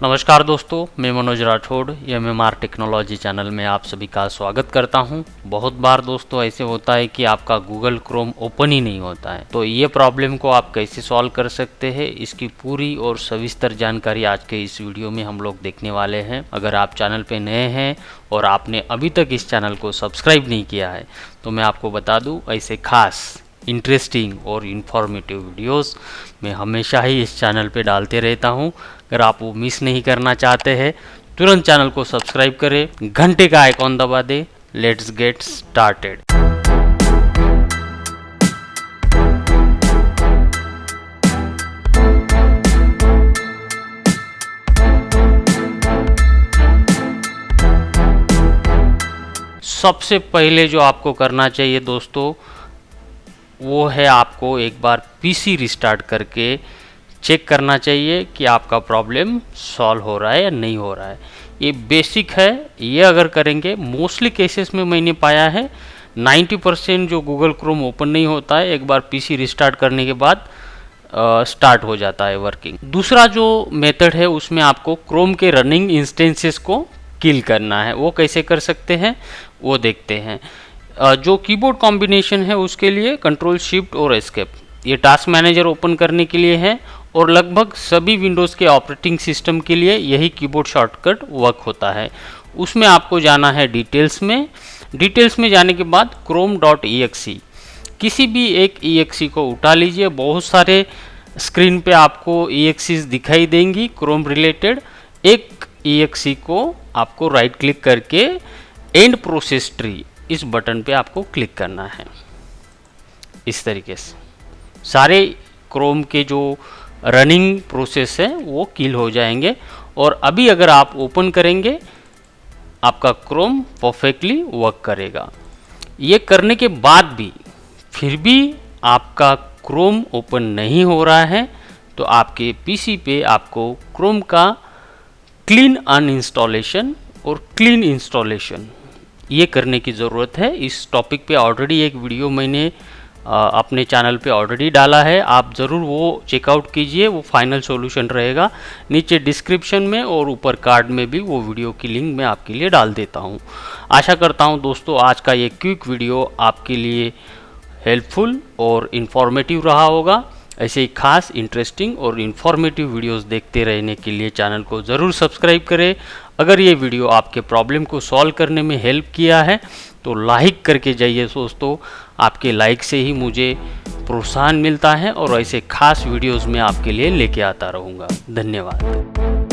नमस्कार दोस्तों, मैं Manoj Rathore MMR technology channel में आप सभी का स्वागत करता हूं। बहुत बार दोस्तों ऐसे होता है कि आपका गूगल क्रोम ओपन ही नहीं होता है, तो ये प्रॉब्लम को आप कैसे सॉल्व कर सकते हैं, इसकी पूरी और सविस्तर जानकारी आज के इस वीडियो में हम लोग देखने वाले हैं। अगर आप चैनल पे नए हैं और आपने अभी तक इस चैनल को सब्सक्राइब नहीं किया है तो मैं आपको बता दूँ, ऐसे खास इंटरेस्टिंग और इन्फॉर्मेटिव वीडियोस मैं हमेशा ही इस चैनल पे डालते रहता हूं। अगर आप वो मिस नहीं करना चाहते हैं तुरंत चैनल को सब्सक्राइब करें, घंटे का आइकॉन दबा दें। Let's get started. सबसे पहले जो आपको करना चाहिए दोस्तों वो है आपको एक बार पीसी रिस्टार्ट करके चेक करना चाहिए कि आपका प्रॉब्लम सॉल्व हो रहा है या नहीं हो रहा है। ये बेसिक है, ये अगर करेंगे मोस्टली केसेस में मैंने पाया है 90% जो गूगल क्रोम ओपन नहीं होता है एक बार पीसी रिस्टार्ट करने के बाद स्टार्ट हो जाता है वर्किंग। दूसरा जो मेथड है उसमें आपको क्रोम के रनिंग इंस्टेंसेस को किल करना है। वो कैसे कर सकते हैं वो देखते हैं। जो कीबोर्ड कॉम्बिनेशन है उसके लिए कंट्रोल शिफ्ट और एस्केप, ये टास्क मैनेजर ओपन करने के लिए है और लगभग सभी विंडोज़ के ऑपरेटिंग सिस्टम के लिए यही कीबोर्ड शॉर्टकट वर्क होता है। उसमें आपको जाना है डिटेल्स में जाने के बाद chrome.exe किसी भी एक exe को उठा लीजिए। बहुत सारे स्क्रीन पे आपको exes दिखाई देंगी क्रोम रिलेटेड। एक exe को आपको राइट क्लिक करके एंड प्रोसेस ट्री इस बटन पे आपको क्लिक करना है। इस तरीके से सारे क्रोम के जो रनिंग प्रोसेस है वो किल हो जाएंगे और अभी अगर आप ओपन करेंगे आपका क्रोम परफेक्टली वर्क करेगा। ये करने के बाद भी फिर भी आपका क्रोम ओपन नहीं हो रहा है तो आपके पीसी पे आपको क्रोम का क्लीन अनइंस्टॉलेशन और क्लीन इंस्टॉलेशन ये करने की ज़रूरत है। इस टॉपिक पे ऑलरेडी एक वीडियो मैंने अपने चैनल पे ऑलरेडी डाला है, आप ज़रूर वो चेकआउट कीजिए। वो फाइनल सॉल्यूशन रहेगा नीचे डिस्क्रिप्शन में और ऊपर कार्ड में भी वो वीडियो की लिंक मैं आपके लिए डाल देता हूँ। आशा करता हूँ दोस्तों आज का ये क्विक वीडियो आपके लिए हेल्पफुल और इन्फॉर्मेटिव रहा होगा। ऐसे ही खास इंटरेस्टिंग और इन्फॉर्मेटिव वीडियोस देखते रहने के लिए चैनल को ज़रूर सब्सक्राइब करें। अगर ये वीडियो आपके प्रॉब्लम को सॉल्व करने में हेल्प किया है तो लाइक करके जाइए दोस्तों। आपके लाइक से ही मुझे प्रोत्साहन मिलता है और ऐसे खास वीडियोस में आपके लिए लेके आता रहूँगा। धन्यवाद।